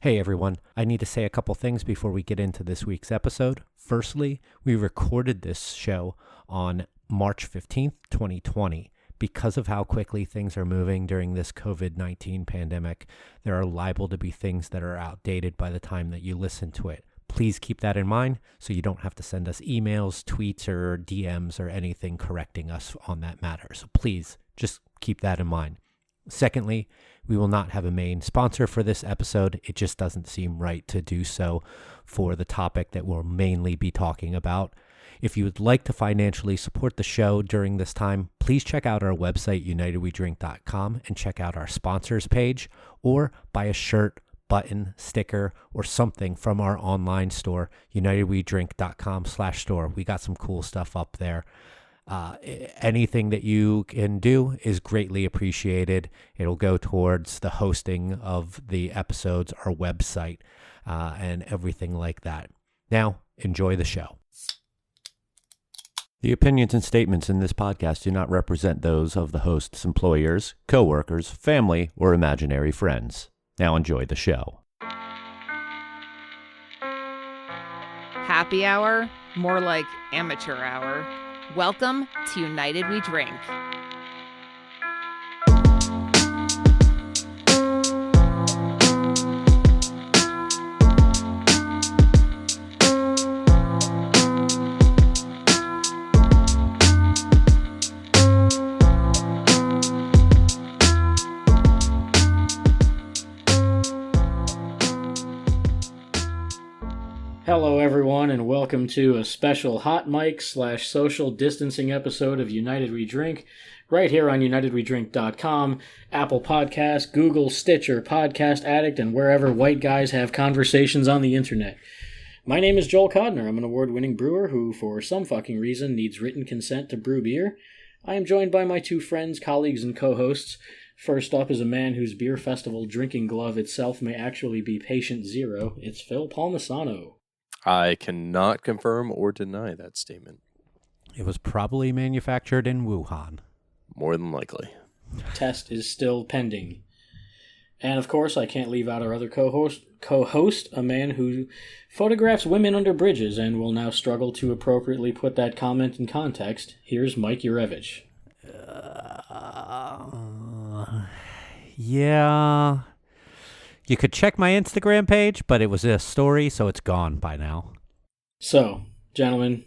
Hey everyone, I need to say a couple things before we get into this week's episode. Firstly, we recorded this show on March 15th, 2020. Because of how quickly things are moving during this COVID-19 pandemic, there are liable to be things that are outdated by the time that you listen to it. Please keep that in mind so you don't have to send us emails, tweets, or DMs or anything correcting us on that matter. So please just keep that in mind. Secondly, we will not have a main sponsor for this episode. It just doesn't seem right to do so for the topic that we'll mainly be talking about. If you would like to financially support the show during this time, please check out our website, unitedwedrink.com, and check out our sponsors page, or buy a shirt, button, sticker, or something from our online store, unitedwedrink.com/store. We got some cool stuff up there. Anything that you can do is greatly appreciated. It'll go towards the hosting of the episodes, our website, and everything like that. Now, enjoy the show. The opinions and statements in this podcast do not represent those of the host's employers, coworkers, family, or imaginary friends. Now enjoy the show. Happy hour? More like amateur hour. Welcome to United We Drink. Hello everyone, and welcome to a special hot mic / social distancing episode of United We Drink, right here on unitedwedrink.com, Apple Podcasts, Google, Stitcher, Podcast Addict, and wherever white guys have conversations on the internet. My name is Joel Codner. I'm an award-winning brewer who, for some fucking reason, needs written consent to brew beer. I am joined by my two friends, colleagues, and co-hosts. First up is a man whose beer festival drinking glove itself may actually be patient zero. It's Phil Palmisano. I cannot confirm or deny that statement. It was probably manufactured in Wuhan. More than likely. Test is still pending. And of course, I can't leave out our other co-host, a man who photographs women under bridges and will now struggle to appropriately put that comment in context. Here's Mike Urevich. Yeah. You could check my Instagram page, but it was a story, so it's gone by now. So, gentlemen,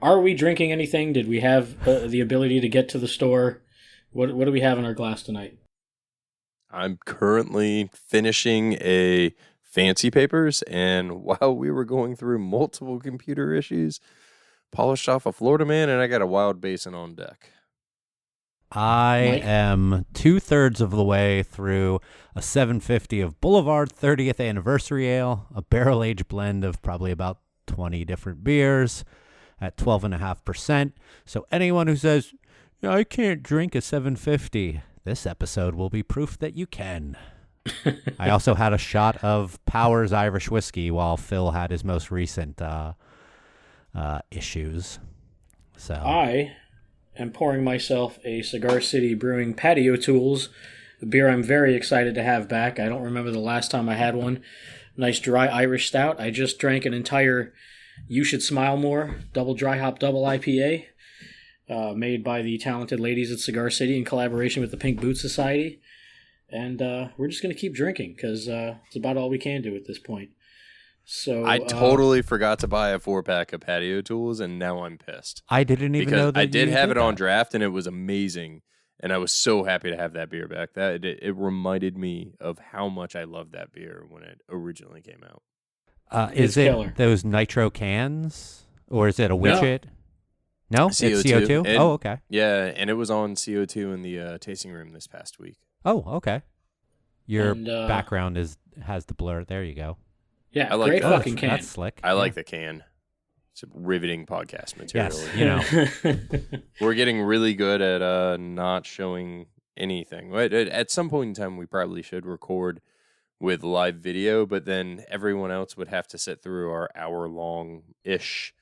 are we drinking anything? Did we have the ability to get to the store? What do we have in our glass tonight? I'm currently finishing a Fancy Papers, and while we were going through multiple computer issues, polished off a Florida Man, and I got a Wild Basin on deck. I am 2/3 of the way through a 750 of Boulevard 30th Anniversary Ale, a barrel-aged blend of probably about 20 different beers at 12.5%. So anyone who says, I can't drink a 750, this episode will be proof that you can. I also had a shot of Powers Irish Whiskey while Phil had his most recent issues. So I am pouring myself a Cigar City Brewing Patio Tools, a beer I'm very excited to have back. I don't remember the last time I had one. Nice dry Irish stout. I just drank an entire You Should Smile More double dry hop double IPA made by the talented ladies at Cigar City in collaboration with the Pink Boot Society. And we're just going to keep drinking because it's about all we can do at this point. So I totally forgot to buy a 4-pack of Patio Tools, and now I'm pissed. I didn't even know that I did have it on that. draft, and it was amazing, and I was so happy to have that beer back. That it reminded me of how much I loved that beer when it originally came out. Is it killer. Those nitro cans, or is it a widget? No, CO2. It's CO2. And, oh, okay. Yeah, and it was on CO2 in the tasting room this past week. Oh, okay. Your And, background has the blur. There you go. Yeah, I like great that. fucking can. That's slick. I like the can. It's a riveting podcast material. Yes, We're getting really good at not showing anything. At some point in time, we probably should record with live video, but then everyone else would have to sit through our hour-long-ish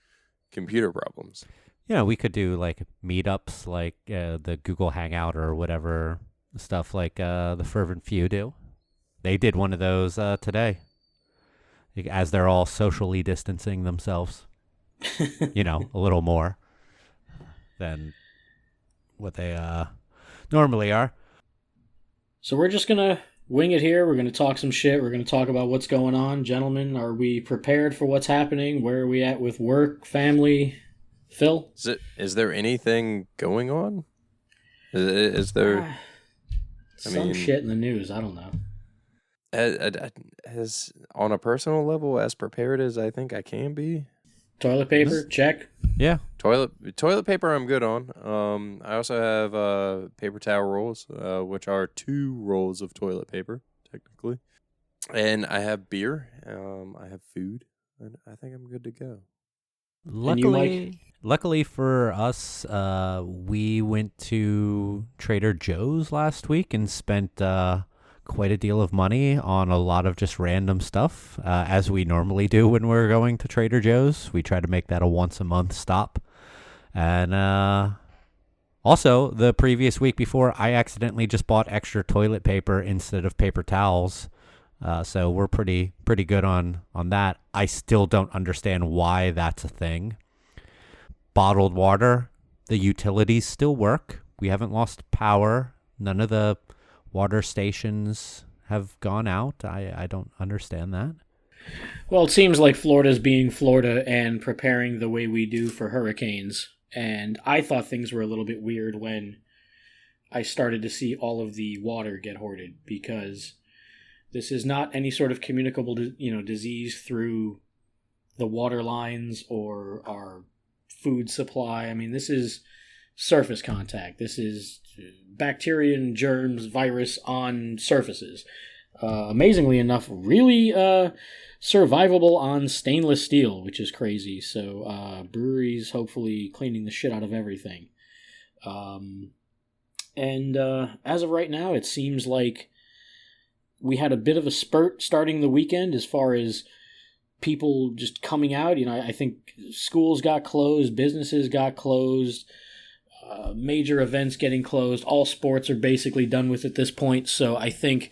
computer problems. We could do like meetups like the Google Hangout or whatever stuff like the Fervent Few do. They did one of those today, as they're all socially distancing themselves. A little more than what they normally are. So we're just going to wing it here. We're going to talk some shit. We're going to talk about what's going on. Gentlemen, are we prepared for what's happening? Where are we at with work, family? Phil? Is there anything going on? Is there... Some shit in the news. I don't know. As on a personal level, as prepared as I think I can be. Toilet paper, check. Yeah. Toilet paper I'm good on. I also have paper towel rolls, which are 2 rolls of toilet paper, technically. And I have beer. I have food. And I think I'm good to go. Luckily for us, we went to Trader Joe's last week and spent quite a deal of money on a lot of just random stuff, as we normally do when we're going to Trader Joe's. We try to make that a once-a-month stop. And also, the previous week before, I accidentally just bought extra toilet paper instead of paper towels. So we're pretty good on that. I still don't understand why that's a thing. Bottled water, the utilities still work. We haven't lost power. None of the water stations have gone out. I don't understand that. Well, it seems like Florida's being Florida and preparing the way we do for hurricanes. And I thought things were a little bit weird when I started to see all of the water get hoarded, because this is not any sort of communicable, disease through the water lines or our food supply. I mean, this is surface contact. This is bacteria and germs, virus on surfaces. Amazingly enough, really survivable on stainless steel, which is crazy. So breweries hopefully cleaning the shit out of everything. And as of right now, it seems like we had a bit of a spurt starting the weekend as far as people just coming out. I think schools got closed, businesses got closed, major events getting closed. All sports are basically done with at this point. So I think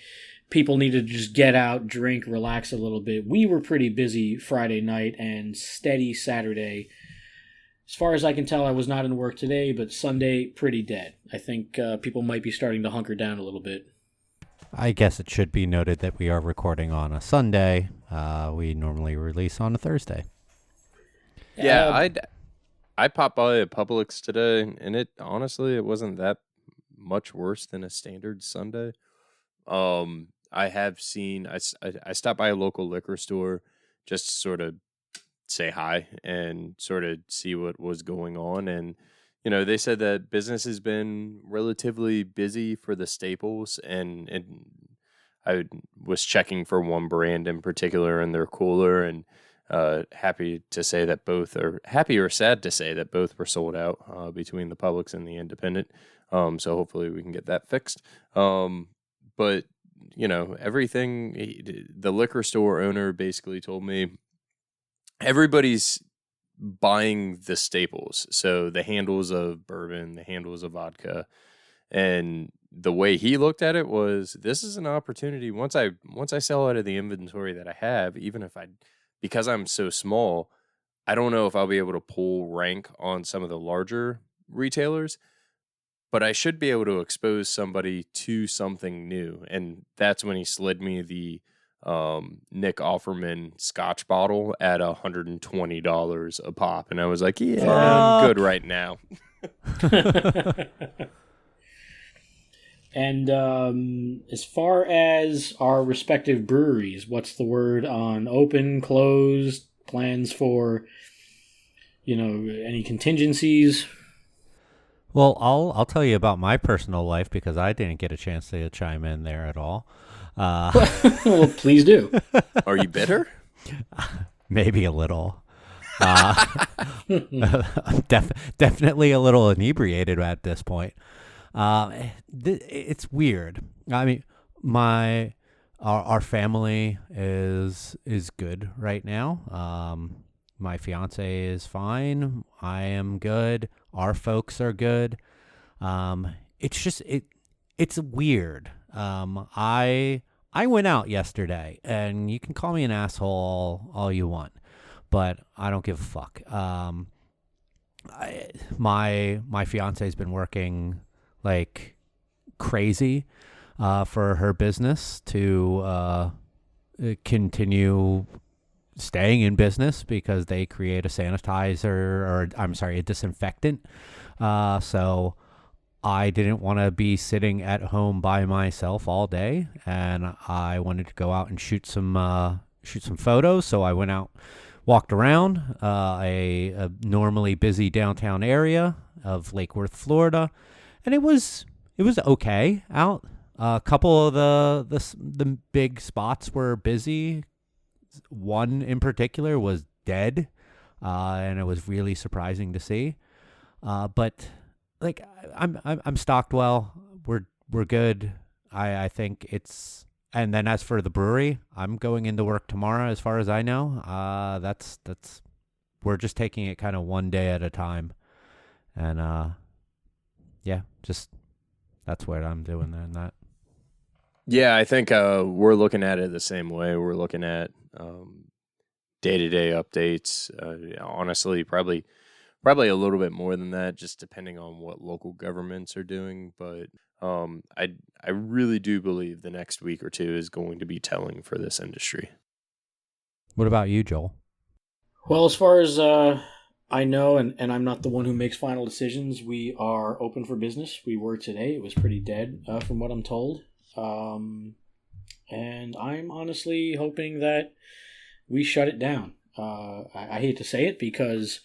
people need to just get out, drink, relax a little bit. We were pretty busy Friday night and steady Saturday. As far as I can tell, I was not in work today, but Sunday, pretty dead. I think people might be starting to hunker down a little bit. I guess it should be noted that we are recording on a Sunday. We normally release on a Thursday. Yeah, I popped by a Publix today, and it wasn't that much worse than a standard Sunday. I have seen, I stopped by a local liquor store just to sort of say hi and sort of see what was going on. And, they said that business has been relatively busy for the staples. And I was checking for one brand in particular in their cooler, and happy to say that both are happy or sad to say that both were sold out between the Publix and the Independent. So hopefully we can get that fixed. But everything, the liquor store owner basically told me everybody's buying the staples. So the handles of bourbon, the handles of vodka. And the way he looked at it was, this is an opportunity. Once I sell out of the inventory that I have, even if because I'm so small, I don't know if I'll be able to pull rank on some of the larger retailers, but I should be able to expose somebody to something new. And that's when he slid me the Nick Offerman Scotch bottle at $120 a pop. And I was like, yeah, I'm good right now. And as far as our respective breweries, what's the word on open, closed, plans for, any contingencies? Well, I'll tell you about my personal life because I didn't get a chance to chime in there at all. Well, please do. Are you bitter? Maybe a little. Definitely a little inebriated at this point. It's weird. I mean, our family is good right now. My fiance is fine. I am good. Our folks are good. It's just it's weird. I I went out yesterday, and you can call me an asshole all you want, but I don't give a fuck. My fiance's been working like crazy for her business to continue staying in business because they create a sanitizer, or I'm sorry, a disinfectant. So I didn't want to be sitting at home by myself all day, and I wanted to go out and shoot some photos. So I went out, walked around a normally busy downtown area of Lake Worth, Florida, and it was okay out. A couple of the big spots were busy. One in particular was dead, and it was really surprising to see. But like I'm stocked well. We're good. I think it's. And then as for the brewery, I'm going into work tomorrow. As far as I know, that's we're just taking it kind of one day at a time, and yeah, just that's what I'm doing then. That. Yeah, I think we're looking at it the same way. We're looking at day-to-day updates. Honestly, probably a little bit more than that, just depending on what local governments are doing. But I really do believe the next week or two is going to be telling for this industry. What about you, Joel? Well, as far as I know, and I'm not the one who makes final decisions, we are open for business. We were today. It was pretty dead from what I'm told. And I'm honestly hoping that we shut it down. I hate to say it because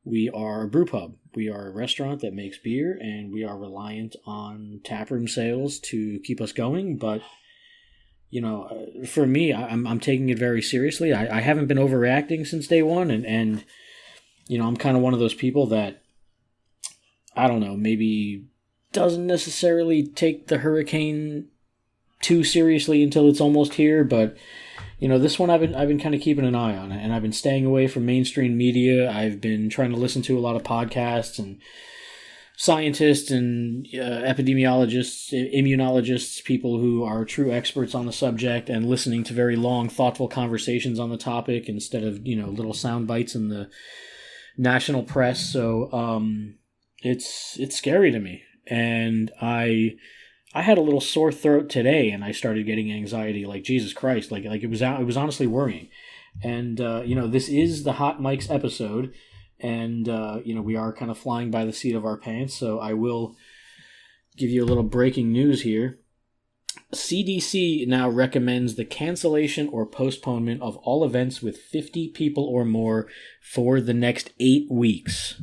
we are a brew pub. We are a restaurant that makes beer, and we are reliant on taproom sales to keep us going. But, you know, for me, I'm taking it very seriously. I haven't been overreacting since day one, and you know, I'm kind of one of those people that, I don't know, maybe doesn't necessarily take the hurricane too seriously until it's almost here, but you know, this one I've been kind of keeping an eye on it, and I've been staying away from mainstream media. I've been trying to listen to a lot of podcasts and scientists and epidemiologists, immunologists, people who are true experts on the subject, and listening to very long, thoughtful conversations on the topic instead of, you know, little sound bites in the national press. So it's scary to me, and I had a little sore throat today, and I started getting anxiety. Like, Jesus Christ, like it was honestly worrying. And you know, this is the Hot Mics episode, and you know, we are kind of flying by the seat of our pants. So I will give you a little breaking news here. CDC now recommends the cancellation or postponement of all events with 50 people or more for the next 8 weeks.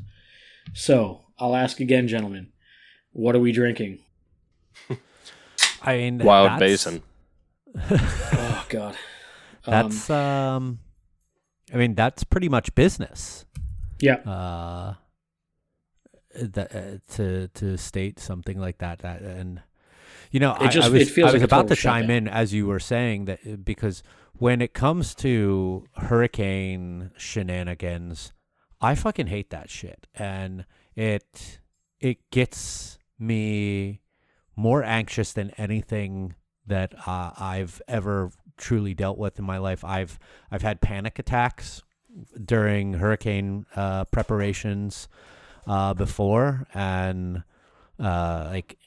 So I'll ask again, gentlemen, what are we drinking? I mean, Wild Basin. Oh God, that's I mean, that's pretty much business. Yeah. To state something like that, and you know, it feels I was like a about total to chime shutdown. in as you were saying that, because when it comes to hurricane shenanigans, I fucking hate that shit, and it gets me more anxious than anything that I've ever truly dealt with in my life. I've had panic attacks during hurricane preparations before, and like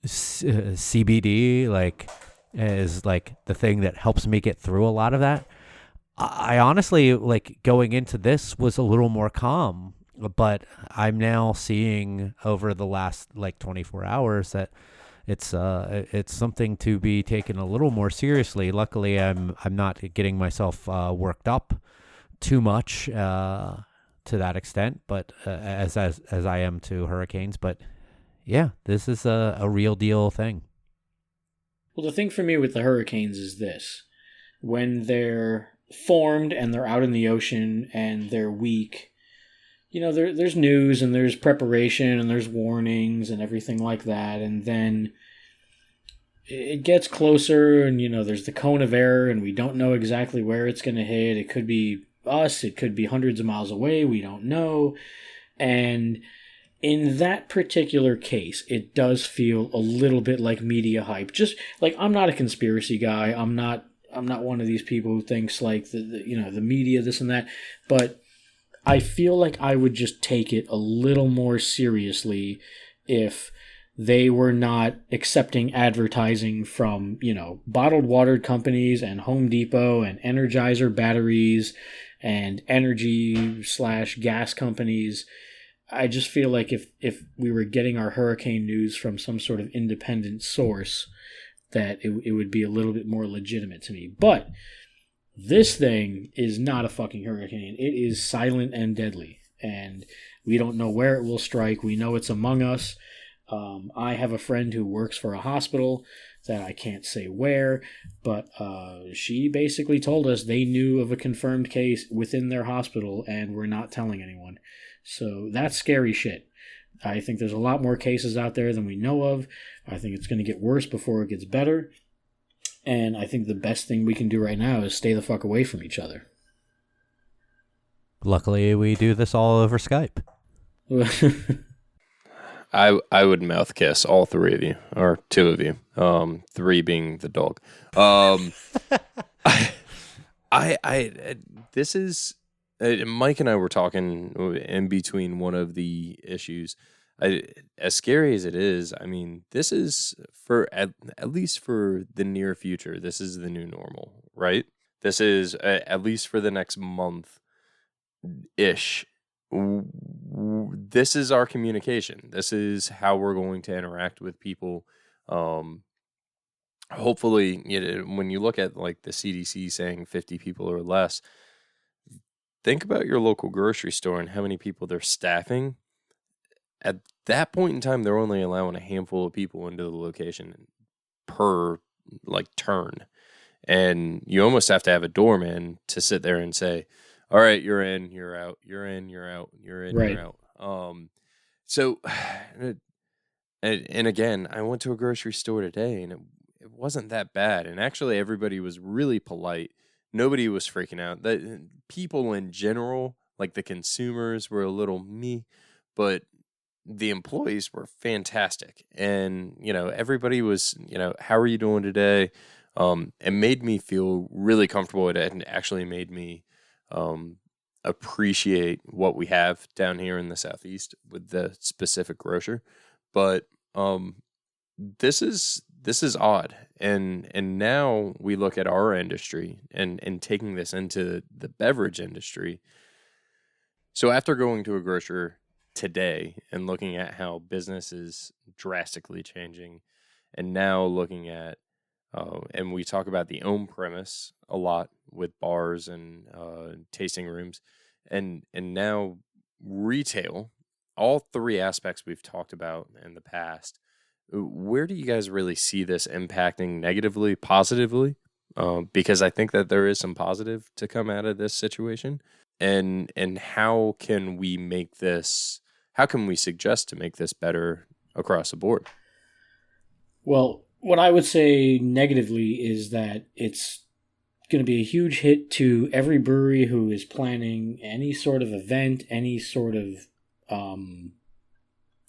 CBD like is like the thing that helps me get through a lot of that. I honestly, like, going into this was a little more calm, but I'm now seeing over the last like 24 hours that it's something to be taken a little more seriously. Luckily, I'm not getting myself worked up too much to that extent, but as I am to hurricanes. But yeah, this is a real deal thing. Well, the thing for me with the hurricanes is this: when they're formed and they're out in the ocean and they're weak, you know, there's news and there's preparation and there's warnings and everything like that, and then it gets closer, and you know, there's the cone of error, and we don't know exactly where it's going to hit. It could be us, it could be hundreds of miles away, we don't know. And in that particular case, it does feel a little bit like media hype. Just like, I'm not a conspiracy guy. I'm not one of these people who thinks like the media, this and that, but I feel like I would just take it a little more seriously if they were not accepting advertising from, bottled water companies and Home Depot and Energizer batteries and energy/gas companies. I just feel like if we were getting our hurricane news from some sort of independent source, that it would be a little bit more legitimate to me. But this thing is not a fucking hurricane. It is silent and deadly, and we don't know where it will strike. We know it's among us. I have a friend who works for a hospital that I can't say where, but she basically told us they knew of a confirmed case within their hospital and were not telling anyone. So that's scary shit. I think there's a lot more cases out there than we know of. I think it's going to get worse before it gets better. And I think the best thing we can do right now is stay the fuck away from each other. Luckily, we do this all over Skype. I would mouth kiss all three of you, or two of you. Three being the dog. This is Mike and I were talking in between one of the issues. As scary as it is, I mean, this is for at least for the near future. This is the new normal, right? This is at least for the next month ish. This is our communication. This is how we're going to interact with people. Hopefully, when you look at like the CDC saying 50 people or less, think about your local grocery store and how many people they're staffing. At that point in time, they're only allowing a handful of people into the location per like turn. And you almost have to have a doorman to sit there and say, all right, you're in, you're out, you're in, you're out, you're in, Right. you're out. So, and again, I went to a grocery store today and it wasn't that bad. And actually everybody was really polite. Nobody was freaking out. The people in general, like the consumers, were a little meh, but the employees were fantastic. And, everybody was, how are you doing today? It made me feel really comfortable. It actually made me appreciate what we have down here in the Southeast with the specific grocer. But this is odd. And now we look at our industry and taking this into the beverage industry. So after going to a grocer today and looking at how business is drastically changing, and now looking at and we talk about the on premise a lot with bars and tasting rooms, and now retail, all three aspects we've talked about in the past. Where do you guys really see this impacting negatively, positively? Because I think that there is some positive to come out of this situation. And how can we make this? How can we suggest to make this better across the board? Well, what I would say negatively is that it's going to be a huge hit to every brewery who is planning any sort of event, any sort of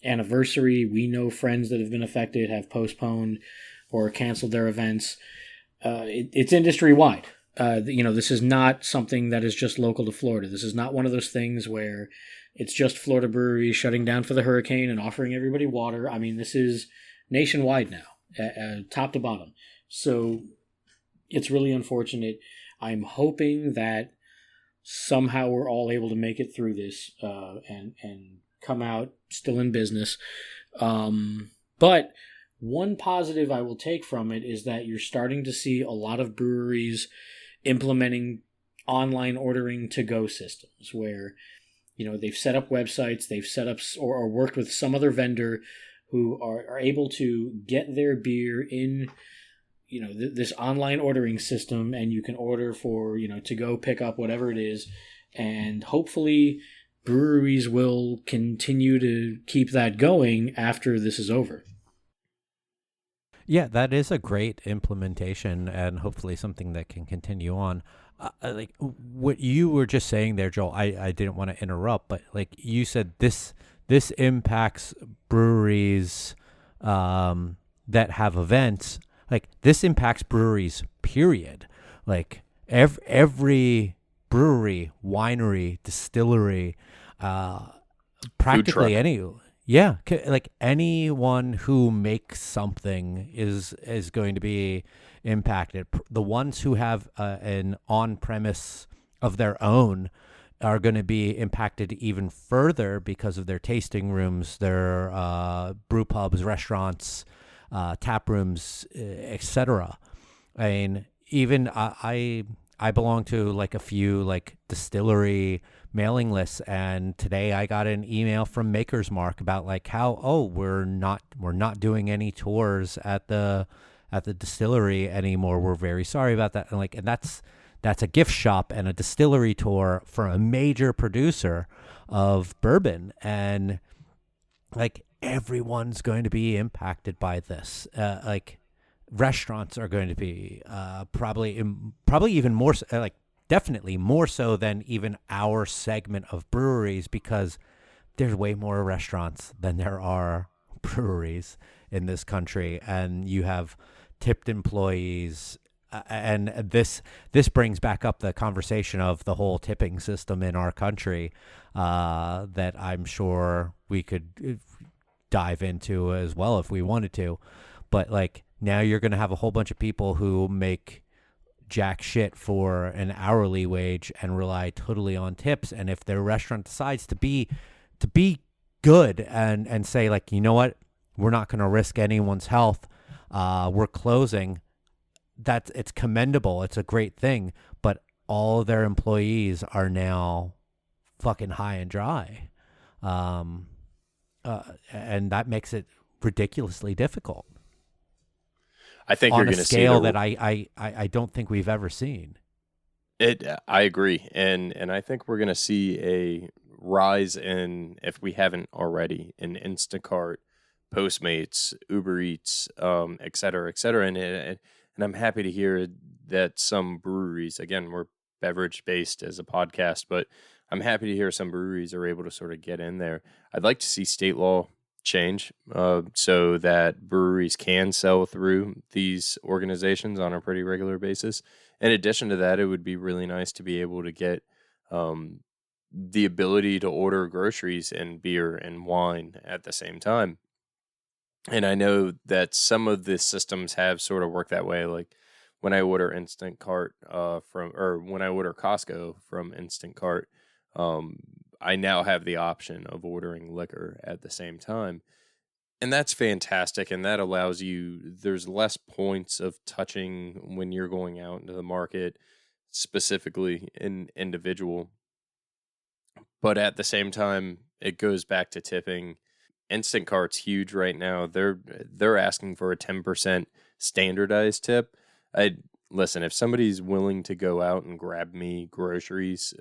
anniversary. We know friends that have been affected, have postponed or canceled their events. It's industry-wide. This is not something that is just local to Florida. This is not one of those things where it's just Florida breweries shutting down for the hurricane and offering everybody water. I mean, this is nationwide now, top to bottom. So it's really unfortunate. I'm hoping that somehow we're all able to make it through this and come out still in business. But one positive I will take from it is that you're starting to see a lot of breweries implementing online ordering to-go systems where, they've set up websites, they've set up or worked with some other vendor who are able to get their beer in, this online ordering system, and you can order for, to go pick up whatever it is. And hopefully breweries will continue to keep that going after this is over. Yeah, that is a great implementation and hopefully something that can continue on. Like what you were just saying there, Joel, I didn't want to interrupt, but like you said, this this impacts breweries that have events. Like, this impacts breweries, period. Like, every brewery, winery, distillery, practically any, like anyone who makes something is going to be impacted. The ones who have an on-premise of their own are going to be impacted even further because of their tasting rooms, their brew pubs, restaurants, tap rooms, etc. I mean, even I belong to like a few like distillery mailing lists, and today I got an email from Maker's Mark about like how we're not doing any tours at the distillery anymore. We're very sorry about that. And that's a gift shop and a distillery tour for a major producer of bourbon, and like everyone's going to be impacted by this. Like restaurants are going to be probably even more like definitely more so than even our segment of breweries, because there's way more restaurants than there are breweries in this country, and you have tipped employees. And this brings back up the conversation of the whole tipping system in our country that I'm sure we could dive into as well if we wanted to. But like now you're going to have a whole bunch of people who make jack shit for an hourly wage and rely totally on tips. And if their restaurant decides to be good and say like, you know what, we're not going to risk anyone's health, we're closing, it's commendable. It's a great thing. But all of their employees are now fucking high and dry. And that makes it ridiculously difficult. I think you're going to see on a scale that I don't think we've ever seen. I agree, and I think we're going to see a rise in, if we haven't already, in Instacart, Postmates, Uber Eats, et cetera, and I'm happy to hear that some breweries, again, we're beverage based as a podcast, but I'm happy to hear some breweries are able to sort of get in there. I'd like to see state law change so that breweries can sell through these organizations on a pretty regular basis. In addition to that, it would be really nice to be able to get the ability to order groceries and beer and wine at the same time. And I know that some of the systems have sort of worked that way. Like when I order Instacart when I order Costco from Instacart, I now have the option of ordering liquor at the same time. And that's fantastic. And that allows there's less points of touching when you're going out into the market, specifically in individual. But at the same time, it goes back to tipping. Instacart's huge right now. They're asking for a 10% standardized tip. Listen, if somebody's willing to go out and grab me groceries,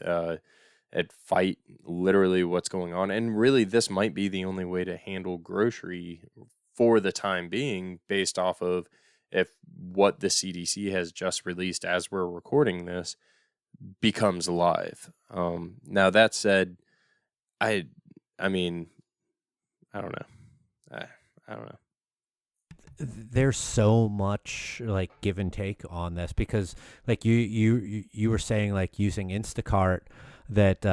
and fight literally what's going on, and really this might be the only way to handle grocery for the time being, based off of if what the CDC has just released as we're recording this becomes live. Now that said, I mean, I don't know. I don't know. There's so much like give and take on this, because like you were saying, like using Instacart, that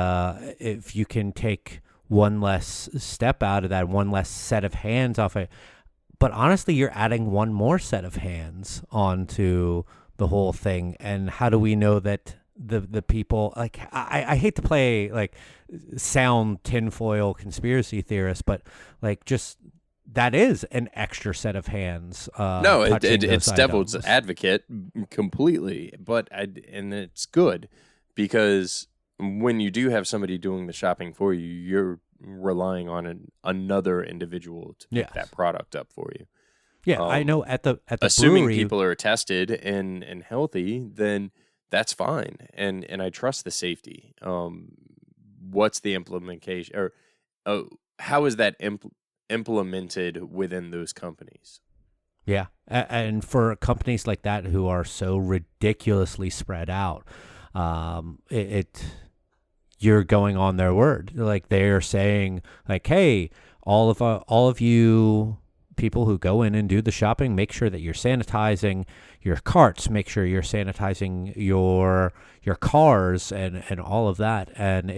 if you can take one less step out of that, one less set of hands off it, but honestly, you're adding one more set of hands onto the whole thing. And how do we know that the people, like, I hate to play like sound tinfoil conspiracy theorist, but like just that is an extra set of hands. No, it's devil's advocate completely, and it's good, because when you do have somebody doing the shopping for you, you're relying on another individual to pick that product up for you. Yeah, I know at the assuming brewery, people are tested and healthy, then that's fine, and I trust the safety. What's the implementation, or how is that implemented within those companies? Yeah, and for companies like that who are so ridiculously spread out, you're going on their word. Like they're saying like, hey, all of you people who go in and do the shopping, make sure that you're sanitizing your carts, make sure you're sanitizing your cars and all of that. And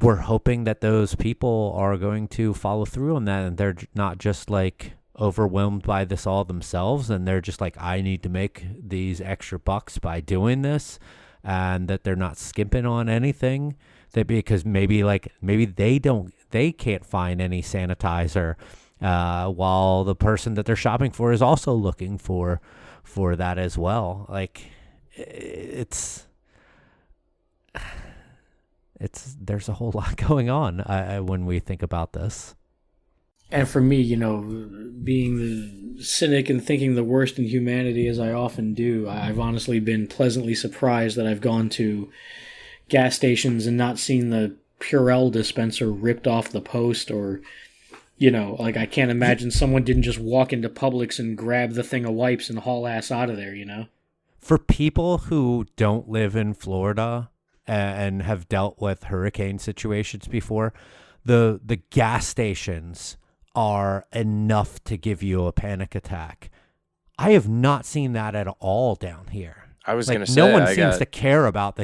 we're hoping that those people are going to follow through on that, and they're not just like overwhelmed by this all themselves, and they're just like, I need to make these extra bucks by doing this, and that they're not skimping on anything. That because maybe they can't find any sanitizer, while the person that they're shopping for is also looking for that as well. Like it's there's a whole lot going on when we think about this. And for me, being the cynic and thinking the worst in humanity as I often do, I've honestly been pleasantly surprised that I've gone to gas stations and not seen the Purell dispenser ripped off the post, or like I can't imagine someone didn't just walk into Publix and grab the thing of wipes and haul ass out of there. For people who don't live in Florida and have dealt with hurricane situations before, the gas stations are enough to give you a panic attack. I have not seen that at all down here. I was going to say, no one seems to care about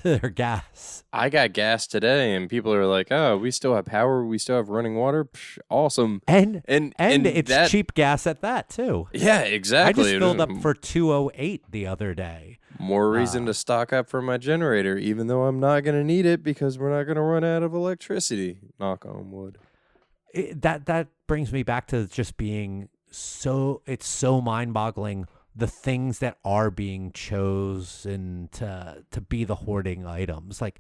their gas. I got gas today, and people are like, "Oh, we still have power. We still have running water. Psh, awesome!" And it's cheap gas at that too. Yeah, exactly. I just filled up for $2.08 the other day. More reason to stock up for my generator, even though I'm not going to need it because we're not going to run out of electricity. Knock on wood. That brings me back to just being it's so mind-boggling, the things that are being chosen to be the hoarding items, like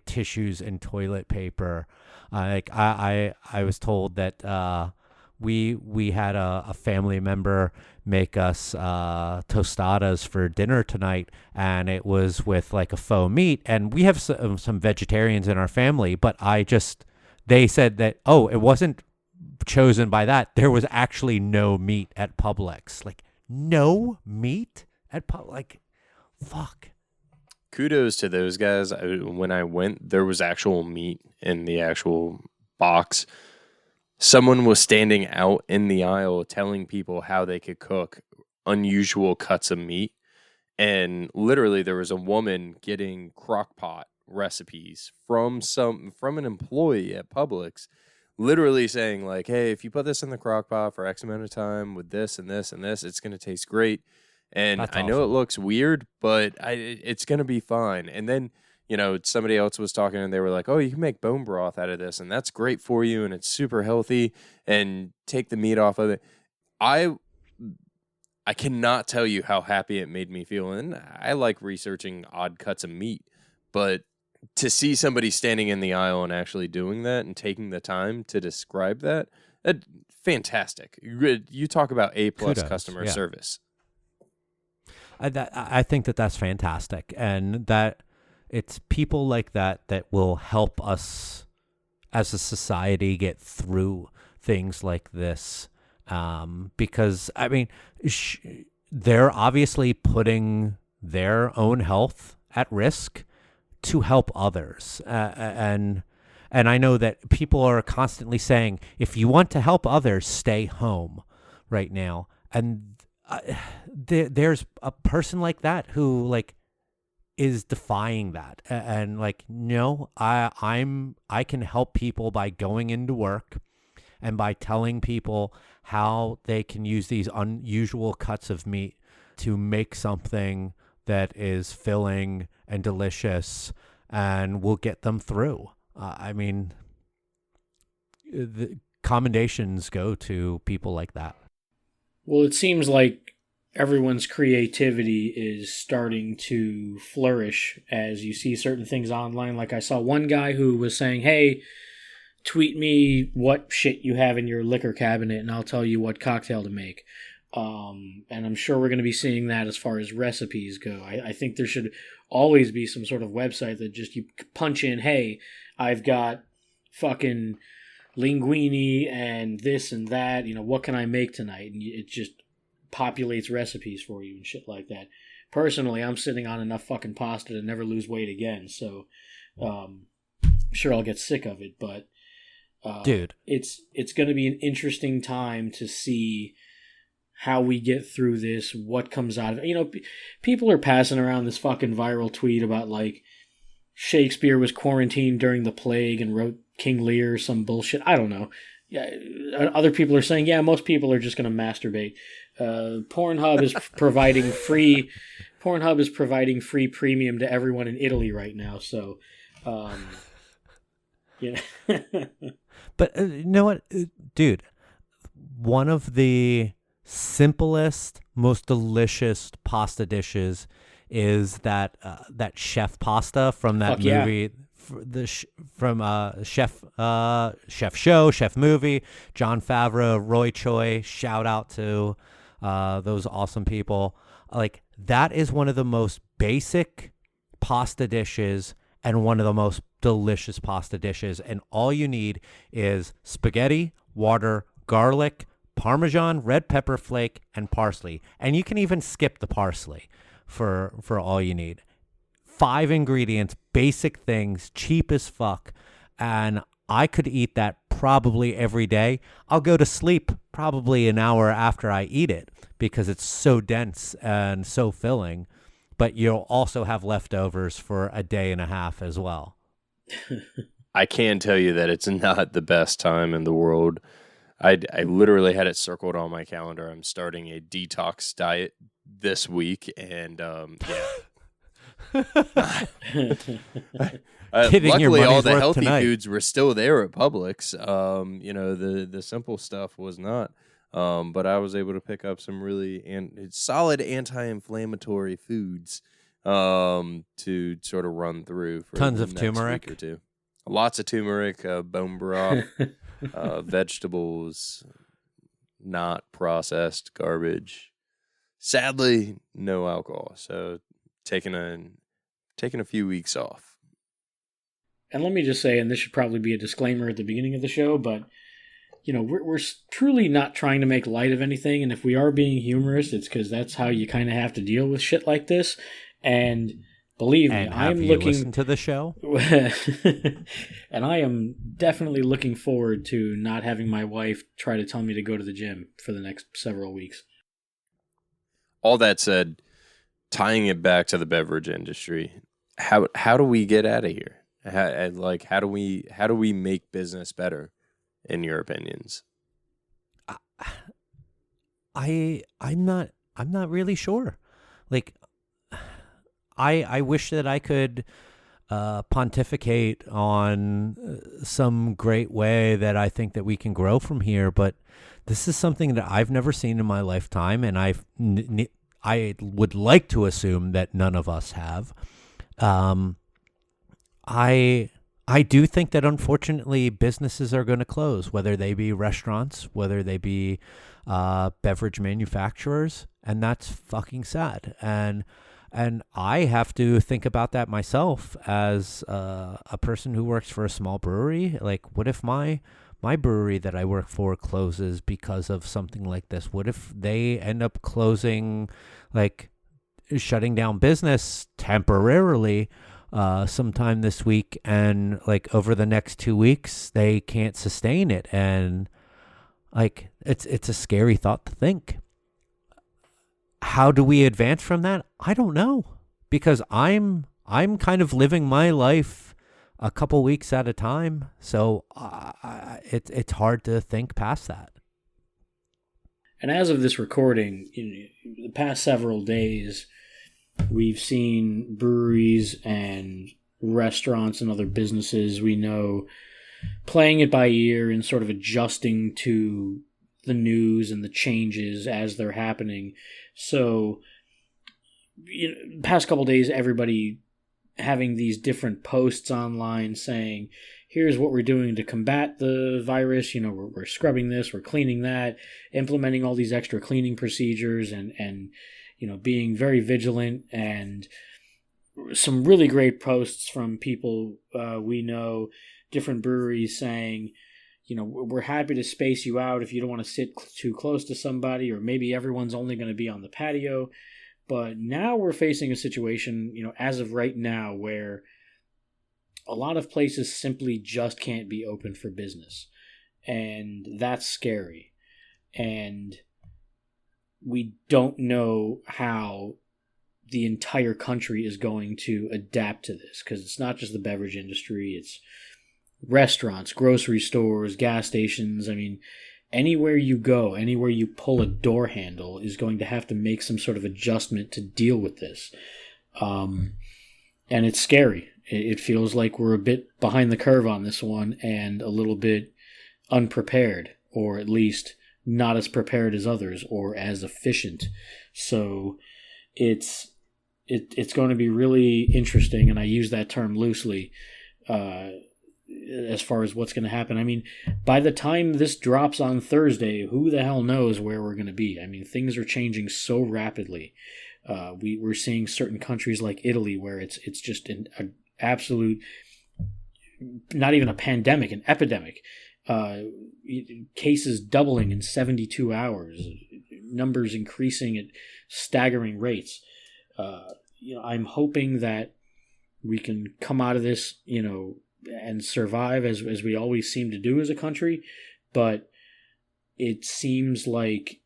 tissues and toilet paper. I was told that we had a family member make us tostadas for dinner tonight, and it was with like a faux meat, and we have some vegetarians in our family, but they said that, oh, it wasn't chosen by that. There was actually no meat at Publix. Like, no meat at Publix? Like, fuck. Kudos to those guys. When I went, there was actual meat in the actual box. Someone was standing out in the aisle telling people how they could cook unusual cuts of meat. And literally there was a woman getting crock pot recipes from an employee at Publix, literally saying like, hey, if you put this in the crock pot for X amount of time with this and this and this, it's going to taste great. And That's I know awesome. it looks weird, but it's going to be fine. And then, somebody else was talking and they were like, oh, you can make bone broth out of this and that's great for you and it's super healthy and take the meat off of it. I cannot tell you how happy it made me feel. And I like researching odd cuts of meat, but to see somebody standing in the aisle and actually doing that and taking the time to describe that, fantastic. You talk about A+ customer service. I think that's fantastic, and that it's people like that will help us as a society get through things like this. Because I mean, they're obviously putting their own health at risk to help others. And I know that people are constantly saying, if you want to help others, stay home right now. And there's a person like that who like is defying that. And like, no, I can help people by going into work and by telling people how they can use these unusual cuts of meat to make something that is filling and delicious and will get them through. I mean, the commendations go to people like that. Well, it seems like everyone's creativity is starting to flourish as you see certain things online. Like I saw one guy who was saying, hey, tweet me what shit you have in your liquor cabinet and I'll tell you what cocktail to make. And I'm sure we're going to be seeing that as far as recipes go. I think there should always be some sort of website that just you punch in, hey, I've got fucking linguine and this and that, what can I make tonight? And it just populates recipes for you and shit like that. personally, I'm sitting on enough fucking pasta to never lose weight again. So, I'm sure I'll get sick of it, but Dude, it's going to be an interesting time to see how we get through this, what comes out of it. You know, people are passing around this fucking viral tweet about like Shakespeare was quarantined during the plague and wrote King Lear or some bullshit. I don't know. Yeah, other people are saying, yeah, most people are just going to masturbate. Pornhub is providing free. Pornhub is providing free premium to everyone in Italy right now. So, yeah. but you know what, dude? One of the simplest, most delicious pasta dishes is that chef pasta from that Fuck yeah. movie. From Chef Show, Chef Movie, Jon Favreau, Roy Choi. Shout out to those awesome people. Like, that is one of the most basic pasta dishes and one of the most delicious pasta dishes. And all you need is spaghetti, water, garlic, Parmesan, red pepper flake, and parsley. And you can even skip the parsley for all you need. 5 ingredients, basic things, cheap as fuck. And I could eat that probably every day. I'll go to sleep probably an hour after I eat it because it's so dense and so filling. But you'll also have leftovers for a day and a half as well. I can tell you that it's not the best time in the world. I literally had it circled on my calendar. I'm starting a detox diet this week, and yeah. Getting your luckily, all money's the worth healthy tonight. foods were still there at Publix. You know, the simple stuff was not. But I was able to pick up some really solid anti-inflammatory foods to sort of run through for Tons the of next turmeric. week or two. Lots of turmeric, bone broth, vegetables, not processed garbage. Sadly, no alcohol. So taking a few weeks off. And let me just say, and this should probably be a disclaimer at the beginning of the show, but you know, we're truly not trying to make light of anything, and if we are being humorous, it's because that's how you kind of have to deal with shit like this. And believe me, And I'm have you looking listened to the show? and I am definitely looking forward to not having my wife try to tell me to go to the gym for the next several weeks. All that said, tying it back to the beverage industry, how do we get out of here? How do we make business better, in your opinions? I'm not really sure. Like, I wish that I could pontificate on some great way that I think that we can grow from here, but this is something that I've never seen in my lifetime, and I would like to assume that none of us have. I do think that unfortunately businesses are going to close, whether they be restaurants, whether they be beverage manufacturers, and that's fucking sad. And I have to think about that myself as a person who works for a small brewery. Like, what if my brewery that I work for closes because of something like this? What if they end up closing, like shutting down business temporarily sometime this week, and like over the next 2 weeks they can't sustain it? And like, it's a scary thought to think. How do we advance from that? I don't know, because I'm kind of living my life a couple weeks at a time, so it's hard to think past that. And as of this recording, in the past several days, we've seen breweries and restaurants and other businesses we know playing it by ear and sort of adjusting to the news and the changes as they're happening. So, you know, past couple days, everybody having these different posts online saying, here's what we're doing to combat the virus. You know, we're scrubbing this, we're cleaning that, implementing all these extra cleaning procedures, and you know, being very vigilant. And some really great posts from people we know, different breweries saying, you know, we're happy to space you out if you don't want to sit too close to somebody, or maybe everyone's only going to be on the patio. But now we're facing a situation, as of right now, where a lot of places simply just can't be open for business. And that's scary. And we don't know how the entire country is going to adapt to this, because it's not just the beverage industry, it's restaurants, grocery stores, gas stations. I mean, anywhere you go, anywhere you pull a door handle is going to have to make some sort of adjustment to deal with this. And it's scary. It feels like we're a bit behind the curve on this one and a little bit unprepared, or at least not as prepared as others or as efficient. So it's going to be really interesting, and I use that term loosely, as far as what's going to happen. I mean, by the time this drops on Thursday, who the hell knows where we're going to be? I mean, things are changing so rapidly. We're seeing certain countries like Italy where it's just an absolute, not even a pandemic, an epidemic. Cases doubling in 72 hours, numbers increasing at staggering rates. I'm hoping that we can come out of this, and survive as we always seem to do as a country. But it seems like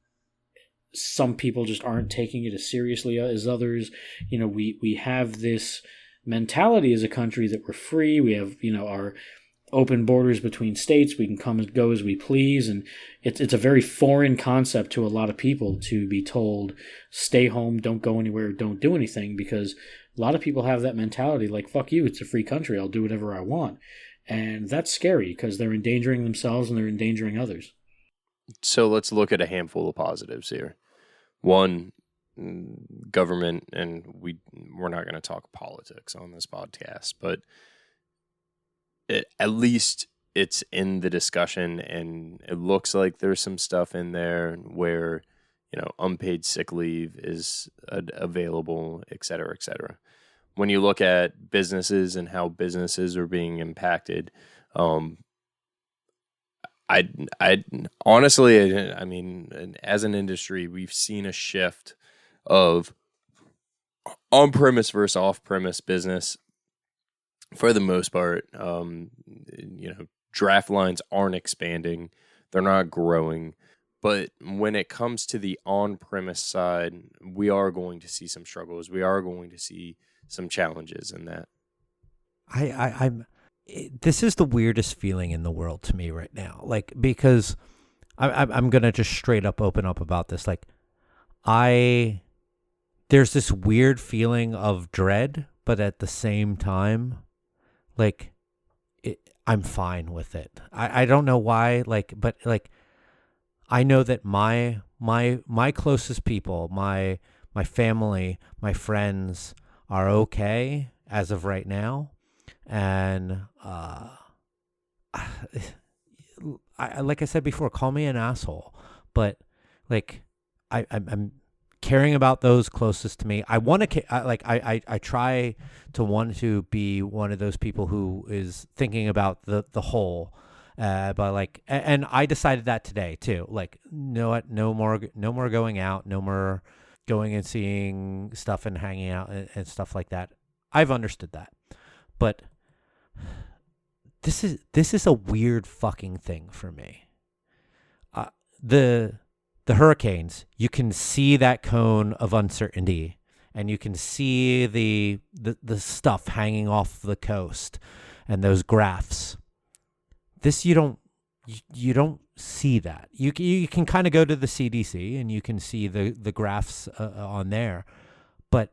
some people just aren't taking it as seriously as others. We have this mentality as a country that we're free. We have, our open borders between states. We can come and go as we please. And it's a very foreign concept to a lot of people to be told, stay home, don't go anywhere, don't do anything, because a lot of people have that mentality like, fuck you, it's a free country, I'll do whatever I want. And that's scary because they're endangering themselves and they're endangering others. So let's look at a handful of positives here. One, government, and we're not going to talk politics on this podcast, but at least it's in the discussion, and it looks like there's some stuff in there where, unpaid sick leave is available, et cetera, et cetera. When you look at businesses and how businesses are being impacted, I honestly, I mean, as an industry, we've seen a shift of on-premise versus off-premise business. For the most part, draft lines aren't expanding. They're not growing. But when it comes to the on-premise side, we are going to see some struggles. We are going to see some challenges in that. This is the weirdest feeling in the world to me right now. Like, because I'm going to just straight up open up about this. Like, there's this weird feeling of dread, but at the same time, like, I'm fine with it. I don't know why, but I know that my closest people, my family, my friends are okay as of right now. And like I said before, call me an asshole, but I'm caring about those closest to me. I want to I try to want to be one of those people who is thinking about the whole. But and I decided that today too. Like, no more going out, no more going and seeing stuff and hanging out and stuff like that. I've understood that, but this is a weird fucking thing for me. The hurricanes, you can see that cone of uncertainty, and you can see the stuff hanging off the coast and those graphs. This you don't see that. You can kind of go to the CDC and you can see the graphs on there, but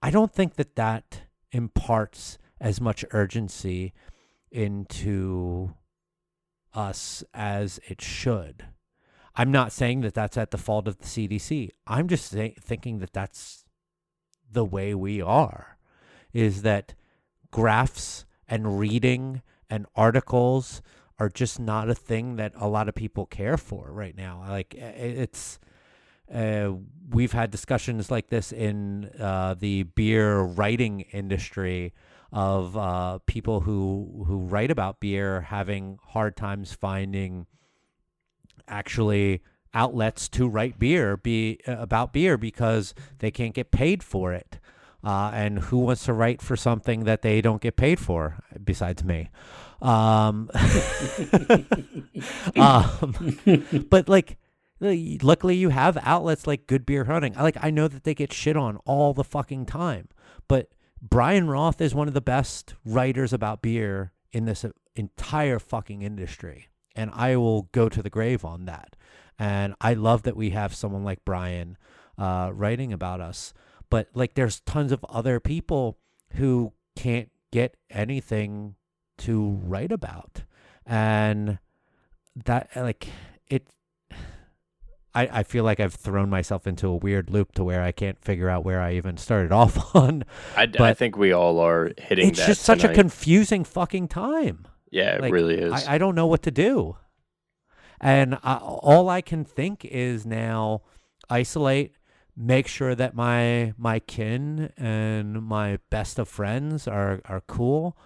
I don't think that imparts as much urgency into us as it should. I'm not saying that that's at the fault of the CDC. I'm just thinking that that's the way we are, is that graphs and reading and articles are just not a thing that a lot of people care for right now. Like, it's we've had discussions like this in the beer writing industry of people who write about beer having hard times finding actually outlets to write about beer because they can't get paid for it. And who wants to write for something that they don't get paid for besides me? But like, luckily you have outlets like Good Beer Hunting. I know that they get shit on all the fucking time, but Brian Roth is one of the best writers about beer in this entire fucking industry. And I will go to the grave on that. And I love that we have someone like Brian writing about us. But like, there's tons of other people who can't get anything to write about. And that, like, I feel like I've thrown myself into a weird loop to where I can't figure out where I even started off on. I think we all are hitting it's that just such a tonight. confusing fucking time. Yeah, it really is. I don't know what to do. And all I can think is now isolate, make sure that my kin and my best of friends are cool.